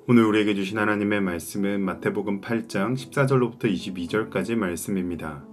오늘 우리에게 주신 하나님의 말씀은 마태복음 8장 14절로부터 22절까지 말씀입니다.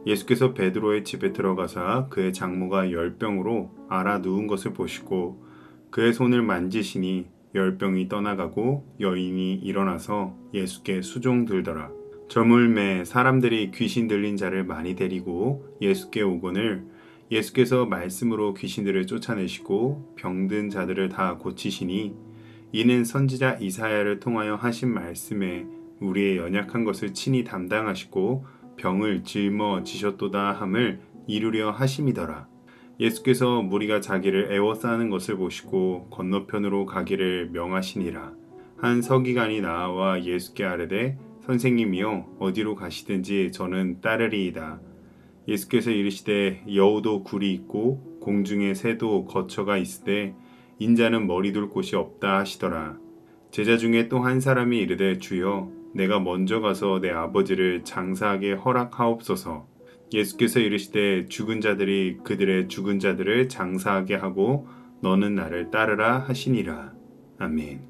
예수께서 베드로의 집에 들어가사 그의 장모가 열병으로 앓아 누운 것을 보시고 그의 손을 만지시니 열병이 떠나가고 여인이 일어나서 예수께 수종들더라. 저물매 사람들이 귀신 들린 자를 많이 데리고 예수께 오거늘 예수께서 말씀으로 귀신들을 쫓아내시고 병든 자들을 다 고치시니 이는 선지자 이사야를 통하여 하신 말씀에 우리의 연약한 것을 친히 담당하시고 병을 짊어지셨도다 함을 이루려 하심이더라. 예수께서 무리가 자기를 애워싸는 것을 보시고 건너편으로 가기를 명하시니라. 한 서기관이 나와 예수께 아뢰되 선생님이여 어디로 가시든지 저는 따르리이다. 예수께서 이르시되 여우도 굴이 있고 공중에 새도 거처가 있으되 인자는 머리 둘 곳이 없다 하시더라. 제자 중에 또 한 사람이 이르되 주여 내가 먼저 가서 내 아버지를 장사하게 허락하옵소서. 예수께서 이르시되 죽은 자들이 그들의 죽은 자들을 장사하게 하고 너는 나를 따르라 하시니라. 아멘.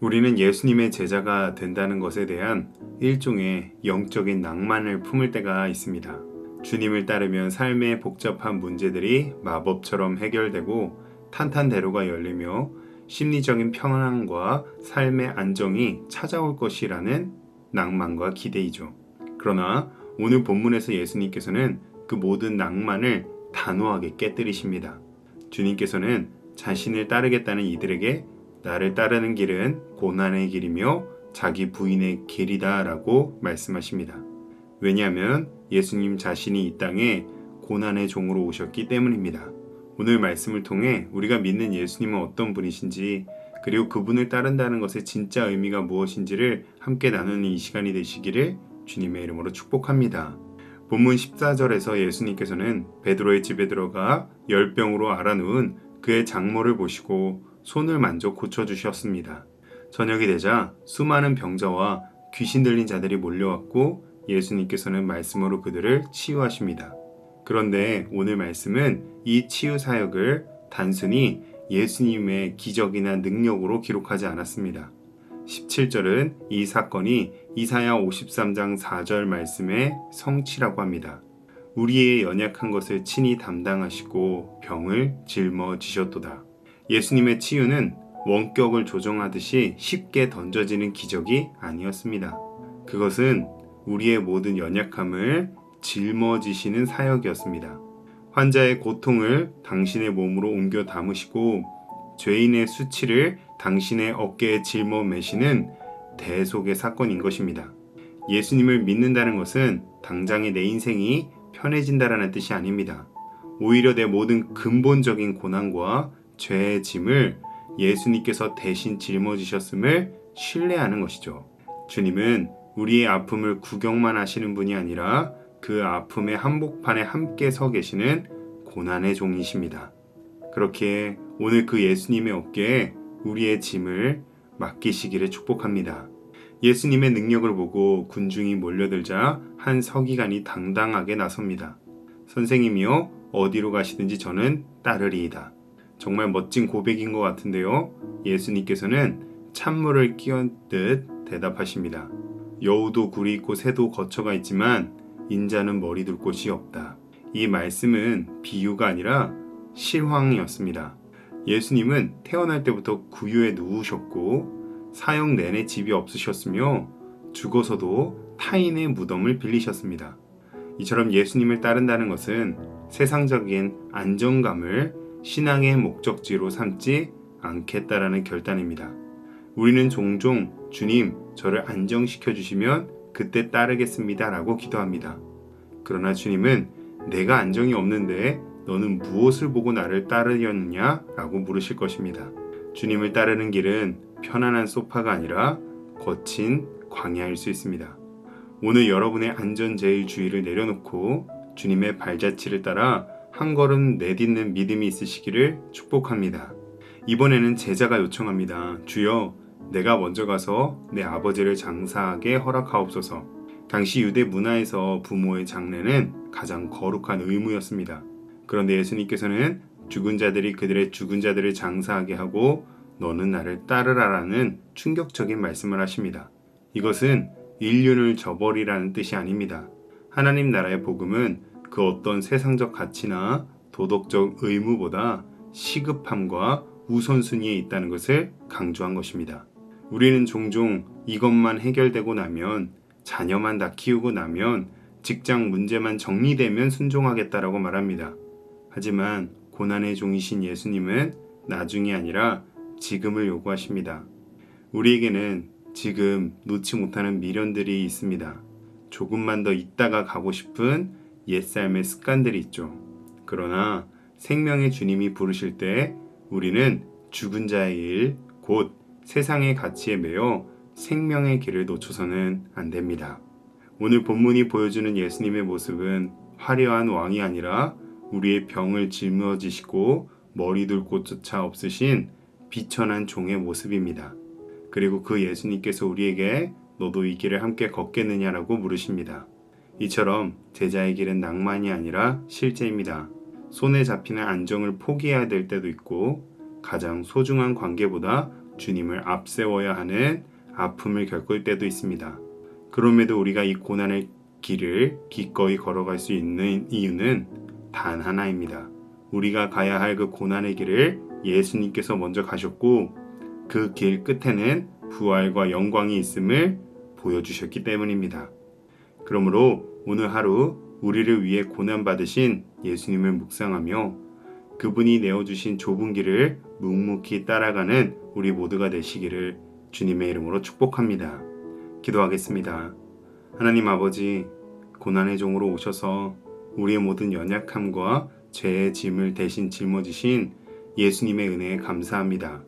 우리는 예수님의 제자가 된다는 것에 대한 일종의 영적인 낭만을 품을 때가 있습니다. 주님을 따르면 삶의 복잡한 문제들이 마법처럼 해결되고 탄탄대로가 열리며 심리적인 평안과 삶의 안정이 찾아올 것이라는 낭만과 기대이죠. 그러나 오늘 본문에서 예수님께서는 그 모든 낭만을 단호하게 깨뜨리십니다. 주님께서는 자신을 따르겠다는 이들에게 나를 따르는 길은 고난의 길이며 자기 부인의 길이다 라고 말씀하십니다. 왜냐하면 예수님 자신이 이 땅에 고난의 종으로 오셨기 때문입니다. 오늘 말씀을 통해 우리가 믿는 예수님은 어떤 분이신지 그리고 그분을 따른다는 것의 진짜 의미가 무엇인지를 함께 나누는 이 시간이 되시기를 주님의 이름으로 축복합니다. 본문 14절에서 예수님께서는 베드로의 집에 들어가 열병으로 앓아 누운 그의 장모를 보시고 손을 만져 고쳐주셨습니다. 저녁이 되자 수많은 병자와 귀신 들린 자들이 몰려왔고 예수님께서는 말씀으로 그들을 치유하십니다. 그런데 오늘 말씀은 이 치유 사역을 단순히 예수님의 기적이나 능력으로 기록하지 않았습니다. 17절은 이 사건이 이사야 53장 4절 말씀의 성취라고 합니다. 우리의 연약한 것을 친히 담당하시고 병을 짊어지셨도다. 예수님의 치유는 원격을 조정하듯이 쉽게 던져지는 기적이 아니었습니다. 그것은 우리의 모든 연약함을 짊어지시는 사역이었습니다. 환자의 고통을 당신의 몸으로 옮겨 담으시고 죄인의 수치를 당신의 어깨에 짊어매시는 대속의 사건인 것입니다. 예수님을 믿는다는 것은 당장의 내 인생이 편해진다라는 뜻이 아닙니다. 오히려 내 모든 근본적인 고난과 죄의 짐을 예수님께서 대신 짊어지셨음을 신뢰하는 것이죠. 주님은 우리의 아픔을 구경만 하시는 분이 아니라 그 아픔의 한복판에 함께 서 계시는 고난의 종이십니다. 그렇게 오늘 그 예수님의 어깨에 우리의 짐을 맡기시기를 축복합니다. 예수님의 능력을 보고 군중이 몰려들자 한 서기관이 당당하게 나섭니다. 선생님이여 어디로 가시든지 저는 따르리이다. 정말 멋진 고백인 것 같은데요. 예수님께서는 찬물을 끼얹듯 대답하십니다. 여우도 굴이 있고 새도 거처가 있지만 인자는 머리 둘 곳이 없다. 이 말씀은 비유가 아니라 실황이었습니다. 예수님은 태어날 때부터 구유에 누우셨고 사형 내내 집이 없으셨으며 죽어서도 타인의 무덤을 빌리셨습니다. 이처럼 예수님을 따른다는 것은 세상적인 안정감을 신앙의 목적지로 삼지 않겠다라는 결단입니다. 우리는 종종 주님 저를 안정시켜 주시면 그때 따르겠습니다 라고 기도합니다. 그러나 주님은 내가 안정이 없는데 너는 무엇을 보고 나를 따르려느냐 라고 물으실 것입니다. 주님을 따르는 길은 편안한 소파가 아니라 거친 광야일 수 있습니다. 오늘 여러분의 안전제일주의를 내려놓고 주님의 발자취를 따라 한 걸음 내딛는 믿음이 있으시기를 축복합니다. 이번에는 제자가 요청합니다. 주여 내가 먼저 가서 내 아버지를 장사하게 허락하옵소서. 당시 유대 문화에서 부모의 장례는 가장 거룩한 의무였습니다. 그런데 예수님께서는 죽은 자들이 그들의 죽은 자들을 장사하게 하고 너는 나를 따르라라는 충격적인 말씀을 하십니다. 이것은 인륜을 저버리라는 뜻이 아닙니다. 하나님 나라의 복음은 그 어떤 세상적 가치나 도덕적 의무보다 시급함과 우선순위에 있다는 것을 강조한 것입니다. 우리는 종종 이것만 해결되고 나면, 자녀만 다 키우고 나면, 직장 문제만 정리되면 순종하겠다라고 말합니다. 하지만 고난의 종이신 예수님은 나중이 아니라 지금을 요구하십니다. 우리에게는 지금 놓지 못하는 미련들이 있습니다. 조금만 더 있다가 가고 싶은 옛삶의 습관들이 있죠. 그러나 생명의 주님이 부르실 때 우리는 죽은 자의 일, 곧 세상의 가치에 매여 생명의 길을 놓쳐서는 안 됩니다. 오늘 본문이 보여주는 예수님의 모습은 화려한 왕이 아니라 우리의 병을 짊어지시고 머리둘 곳조차 없으신 비천한 종의 모습입니다. 그리고 그 예수님께서 우리에게 너도 이 길을 함께 걷겠느냐라고 물으십니다. 이처럼 제자의 길은 낭만이 아니라 실제입니다. 손에 잡히는 안정을 포기해야 될 때도 있고, 가장 소중한 관계보다 주님을 앞세워야 하는 아픔을 겪을 때도 있습니다. 그럼에도 우리가 이 고난의 길을 기꺼이 걸어갈 수 있는 이유는 단 하나입니다. 우리가 가야 할 그 고난의 길을 예수님께서 먼저 가셨고, 그 길 끝에는 부활과 영광이 있음을 보여주셨기 때문입니다. 그러므로 오늘 하루 우리를 위해 고난받으신 예수님을 묵상하며 그분이 내어주신 좁은 길을 묵묵히 따라가는 우리 모두가 되시기를 주님의 이름으로 축복합니다. 기도하겠습니다. 하나님 아버지, 고난의 종으로 오셔서 우리의 모든 연약함과 죄의 짐을 대신 짊어지신 예수님의 은혜에 감사합니다.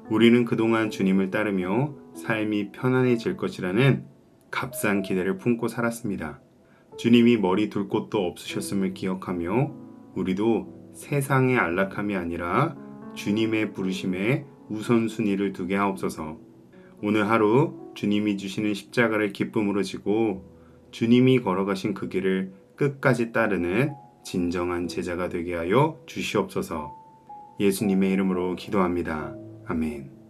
우리는 그동안 주님을 따르며 삶이 편안해질 것이라는 값싼 기대를 품고 살았습니다. 주님이 머리 둘 곳도 없으셨음을 기억하며 우리도 세상의 안락함이 아니라 주님의 부르심에 우선순위를 두게 하옵소서. 오늘 하루 주님이 주시는 십자가를 기쁨으로 지고 주님이 걸어가신 그 길을 끝까지 따르는 진정한 제자가 되게 하여 주시옵소서. 예수님의 이름으로 기도합니다. 아멘.